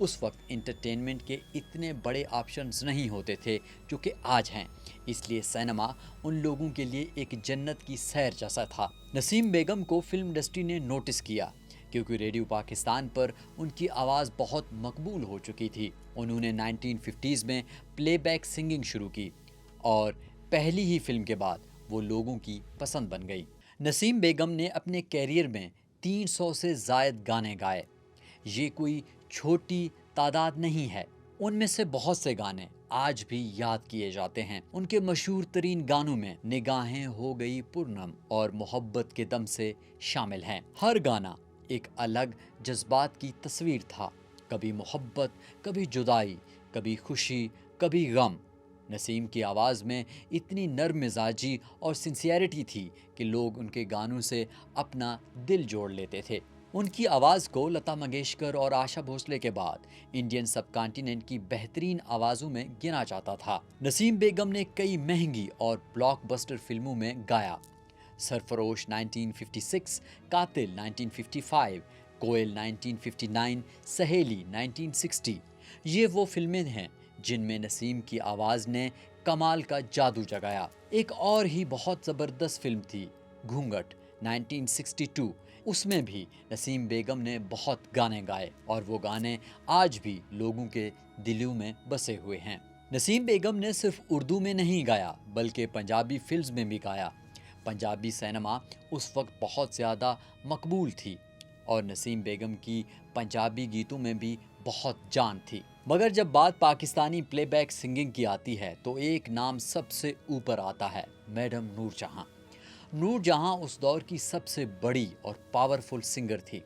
اس وقت انٹرٹینمنٹ کے اتنے بڑے آپشنز نہیں ہوتے تھے جو کہ آج ہیں، اس لیے سینما ان لوگوں کے لیے ایک جنت کی سیر جیسا تھا۔ نسیم بیگم کو فلم انڈسٹری نے نوٹس کیا کیونکہ ریڈیو پاکستان پر ان کی آواز بہت مقبول ہو چکی تھی۔ انہوں نے 1950s میں پلے بیک سنگنگ شروع کی اور پہلی ہی فلم کے بعد وہ لوگوں کی پسند بن گئی۔ نسیم بیگم نے اپنے کیریئر میں 300 سے زائد گانے گائے۔ یہ کوئی چھوٹی تعداد نہیں ہے۔ ان میں سے بہت سے گانے آج بھی یاد کیے جاتے ہیں۔ ان کے مشہور ترین گانوں میں نگاہیں ہو گئی پرنم اور محبت کے دم سے شامل ہیں۔ ہر گانا ایک الگ جذبات کی تصویر تھا، کبھی محبت، کبھی جدائی، کبھی خوشی، کبھی غم۔ نسیم کی آواز میں اتنی نرم مزاجی اور سنسیئرٹی تھی کہ لوگ ان کے گانوں سے اپنا دل جوڑ لیتے تھے۔ ان کی آواز کو لتا منگیشکر اور آشا بھوسلے کے بعد انڈین سب کانٹیننٹ کی بہترین آوازوں میں گنا جاتا تھا۔ نسیم بیگم نے کئی مہنگی اور بلاک بسٹر فلموں میں گایا۔ سرفروش 1956، قاتل 1955، کوئل 1959، سہیلی 1960۔ یہ وہ فلمیں ہیں جن میں نسیم کی آواز نے کمال کا جادو جگایا۔ ایک اور ہی بہت زبردست فلم تھی گھونگھٹ 1962۔ اس میں بھی نسیم بیگم نے بہت گانے گائے اور وہ گانے آج بھی لوگوں کے دلوں میں بسے ہوئے ہیں۔ نسیم بیگم نے صرف اردو میں نہیں گایا بلکہ پنجابی فلمز میں بھی گایا۔ پنجابی سینما اس وقت بہت زیادہ مقبول تھی اور نسیم بیگم کی پنجابی گیتوں میں بھی بہت جان تھی۔ مگر جب بات پاکستانی پلے بیک سنگنگ کی آتی ہے تو ایک نام سب سے اوپر آتا ہے، میڈم نور جہاں۔ نور جہاں اس دور کی سب سے بڑی اور پاورفل سنگر تھی۔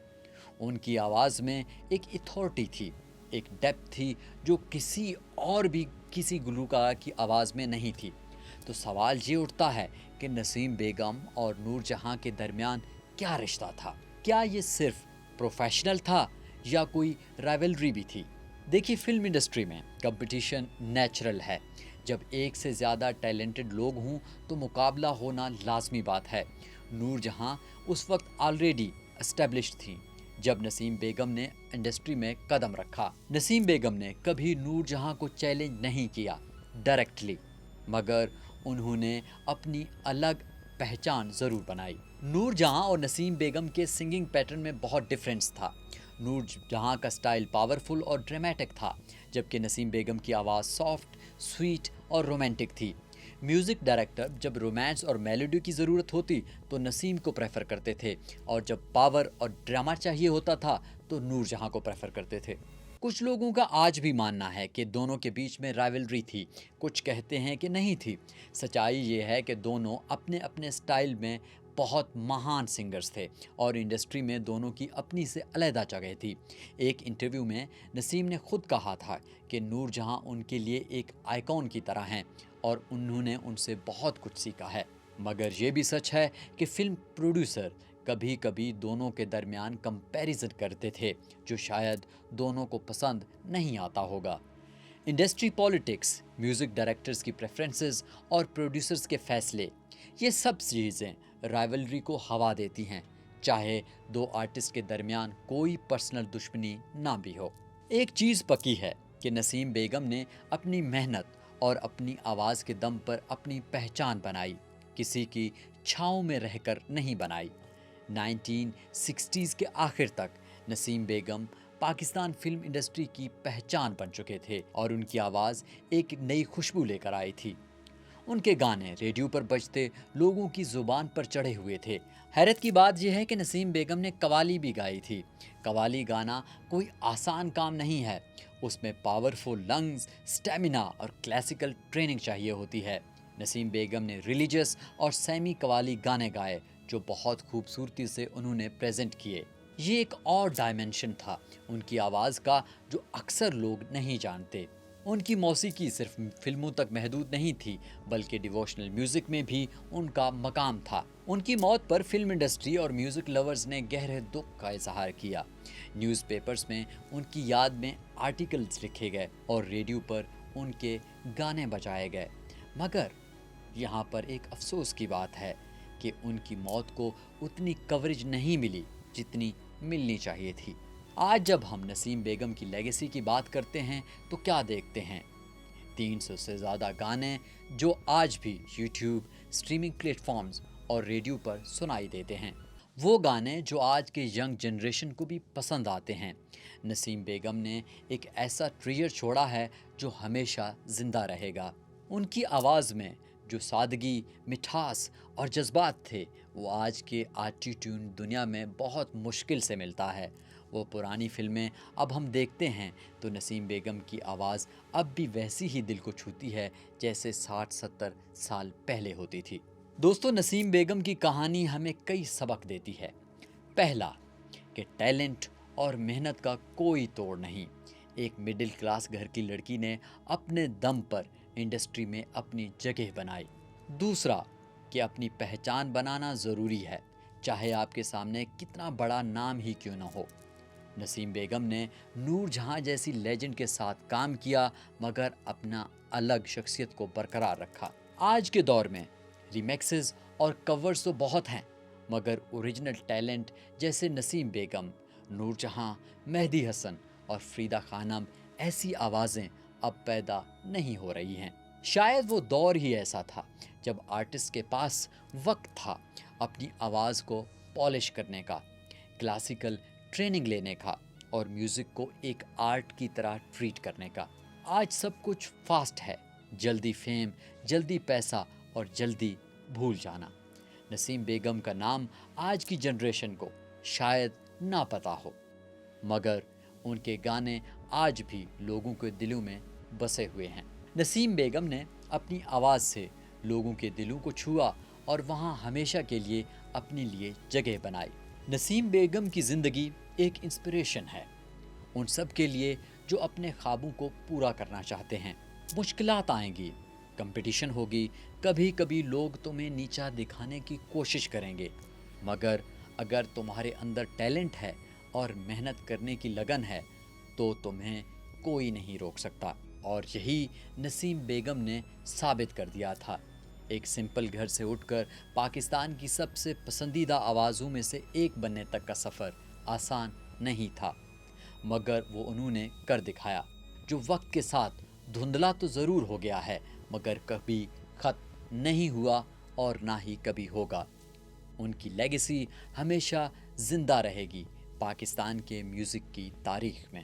ان کی آواز میں ایک اتھارٹی تھی، ایک ڈیپتھ تھی جو کسی گلوکار کی آواز میں نہیں تھی۔ تو سوال یہ اٹھتا ہے کہ نسیم بیگم اور نور جہاں کے درمیان کیا رشتہ تھا؟ کیا یہ صرف پروفیشنل تھا یا کوئی رائیولری بھی تھی؟ دیکھیے، فلم انڈسٹری میں کمپٹیشن نیچرل ہے۔ جب ایک سے زیادہ ٹیلنٹڈ لوگ ہوں تو مقابلہ ہونا لازمی بات ہے۔ نور جہاں اس وقت آلریڈی اسٹیبلشڈ تھیں جب نسیم بیگم نے انڈسٹری میں قدم رکھا۔ نسیم بیگم نے کبھی نور جہاں کو چیلنج نہیں کیا ڈائریکٹلی، مگر انہوں نے اپنی الگ پہچان ضرور بنائی۔ نور جہاں اور نسیم بیگم کے سنگنگ پیٹرن میں بہت ڈفرینس تھا۔ نور جہاں کا سٹائل پاورفل اور ڈرامیٹک تھا، جبکہ نسیم بیگم کی آواز سافٹ، سویٹ اور رومانٹک تھی۔ میوزک ڈائریکٹر جب رومانس اور میلوڈی کی ضرورت ہوتی تو نسیم کو پریفر کرتے تھے، اور جب پاور اور ڈرامہ چاہیے ہوتا تھا تو نور جہاں کو پریفر کرتے تھے۔ کچھ لوگوں کا آج بھی ماننا ہے کہ دونوں کے بیچ میں رائیولری تھی، کچھ کہتے ہیں کہ نہیں تھی۔ سچائی یہ ہے کہ دونوں اپنے اپنے سٹائل میں بہت مہان سنگرز تھے اور انڈسٹری میں دونوں کی اپنی سے علیحدہ جگہ تھی۔ ایک انٹرویو میں نسیم نے خود کہا تھا کہ نور جہاں ان کے لیے ایک آئیکن کی طرح ہیں اور انہوں نے ان سے بہت کچھ سیکھا ہے۔ مگر یہ بھی سچ ہے کہ فلم پروڈیوسر کبھی کبھی دونوں کے درمیان کمپیریزن کرتے تھے جو شاید دونوں کو پسند نہیں آتا ہوگا۔ انڈسٹری پالیٹکس، میوزک ڈائریکٹرز کی پریفرنسز اور پروڈیوسرز کے فیصلے، یہ سب چیزیں رائیولری کو ہوا دیتی ہیں، چاہے دو آرٹسٹ کے درمیان کوئی پرسنل دشمنی نہ بھی ہو۔ ایک چیز پکی ہے کہ نسیم بیگم نے اپنی محنت اور اپنی آواز کے دم پر اپنی پہچان بنائی، کسی کی چھاؤں میں رہ کر نہیں بنائی۔ 1960s کے آخر تک نسیم بیگم پاکستان فلم انڈسٹری کی پہچان بن چکے تھے اور ان کی آواز ایک نئی خوشبو لے کر آئی تھی۔ ان کے گانے ریڈیو پر بجتے لوگوں کی زبان پر چڑھے ہوئے تھے۔ حیرت کی بات یہ ہے کہ نسیم بیگم نے قوالی بھی گائی تھی۔ قوالی گانا کوئی آسان کام نہیں ہے، اس میں پاورفل لنگز، سٹیمنا اور کلاسیکل ٹریننگ چاہیے ہوتی ہے۔ نسیم بیگم نے ریلیجس اور سیمی قوالی گانے گائے جو بہت خوبصورتی سے انہوں نے پریزنٹ کیے۔ یہ ایک اور ڈائمنشن تھا ان کی آواز کا جو اکثر لوگ نہیں جانتے۔ ان کی موسیقی صرف فلموں تک محدود نہیں تھی بلکہ ڈیووشنل میوزک میں بھی ان کا مقام تھا۔ ان کی موت پر فلم انڈسٹری اور میوزک لورز نے گہرے دکھ کا اظہار کیا۔ نیوز پیپرز میں ان کی یاد میں آرٹیکلز لکھے گئے اور ریڈیو پر ان کے گانے بجائے گئے۔ مگر یہاں پر ایک افسوس کی بات ہے کہ ان کی موت کو اتنی کوریج نہیں ملی جتنی ملنی چاہیے تھی۔ آج جب ہم نسیم بیگم کی لیگیسی کی بات کرتے ہیں تو کیا دیکھتے ہیں؟ 300 سے زیادہ گانے جو آج بھی یوٹیوب، اسٹریمنگ پلیٹ فارمز اور ریڈیو پر سنائی دیتے ہیں، وہ گانے جو آج کے ینگ جنریشن کو بھی پسند آتے ہیں۔ نسیم بیگم نے ایک ایسا ٹریجر چھوڑا ہے جو ہمیشہ زندہ رہے گا۔ ان کی آواز میں جو سادگی، مٹھاس اور جذبات تھے وہ آج کے آٹو ٹیون دنیا میں بہت مشکل سے ملتا ہے۔ وہ پرانی فلمیں اب ہم دیکھتے ہیں تو نسیم بیگم کی آواز اب بھی ویسی ہی دل کو چھوتی ہے جیسے 60-70 سال پہلے ہوتی تھی۔ دوستو، نسیم بیگم کی کہانی ہمیں کئی سبق دیتی ہے۔ پہلا کہ ٹیلنٹ اور محنت کا کوئی توڑ نہیں۔ ایک مڈل کلاس گھر کی لڑکی نے اپنے دم پر انڈسٹری میں اپنی جگہ بنائی۔ دوسرا کہ اپنی پہچان بنانا ضروری ہے، چاہے آپ کے سامنے کتنا بڑا نام ہی کیوں نہ ہو۔ نسیم بیگم نے نور جہاں جیسی لیجنڈ کے ساتھ کام کیا مگر اپنا الگ شخصیت کو برقرار رکھا۔ آج کے دور میں ریمیکسز اور کورز تو بہت ہیں مگر اوریجنل ٹیلنٹ جیسے نسیم بیگم، نور جہاں، مہدی حسن اور فریدہ خانم ایسی آوازیں اب پیدا نہیں ہو رہی ہیں۔ شاید وہ دور ہی ایسا تھا جب آرٹسٹ کے پاس وقت تھا اپنی آواز کو پالش کرنے کا، کلاسیکل ٹریننگ لینے کا اور میوزک کو ایک آرٹ کی طرح ٹریٹ کرنے کا۔ آج سب کچھ فاسٹ ہے، جلدی فیم، جلدی پیسہ اور جلدی بھول جانا۔ نسیم بیگم کا نام آج کی جنریشن کو شاید نہ پتہ ہو مگر ان کے گانے آج بھی لوگوں کے دلوں میں بسے ہوئے ہیں۔ نسیم بیگم نے اپنی آواز سے لوگوں کے دلوں کو چھوا اور وہاں ہمیشہ کے لیے اپنے لیے جگہ بنائی۔ نسیم بیگم کی زندگی ایک انسپریشن ہے ان سب کے لیے جو اپنے خوابوں کو پورا کرنا چاہتے ہیں۔ مشکلات آئیں گی، کمپٹیشن ہوگی، کبھی کبھی لوگ تمہیں نیچا دکھانے کی کوشش کریں گے مگر اگر تمہارے اندر ٹیلنٹ ہے اور محنت کرنے کی لگن ہے تو تمہیں کوئی نہیں روک سکتا، اور یہی نسیم بیگم نے ثابت کر دیا تھا۔ ایک سمپل گھر سے اٹھ کر پاکستان کی سب سے پسندیدہ آوازوں میں سے ایک بننے تک کا سفر آسان نہیں تھا مگر وہ انہوں نے کر دکھایا، جو وقت کے ساتھ دھندلا تو ضرور ہو گیا ہے مگر کبھی ختم نہیں ہوا اور نہ ہی کبھی ہوگا۔ ان کی لیگیسی ہمیشہ زندہ رہے گی پاکستان کے میوزک کی تاریخ میں۔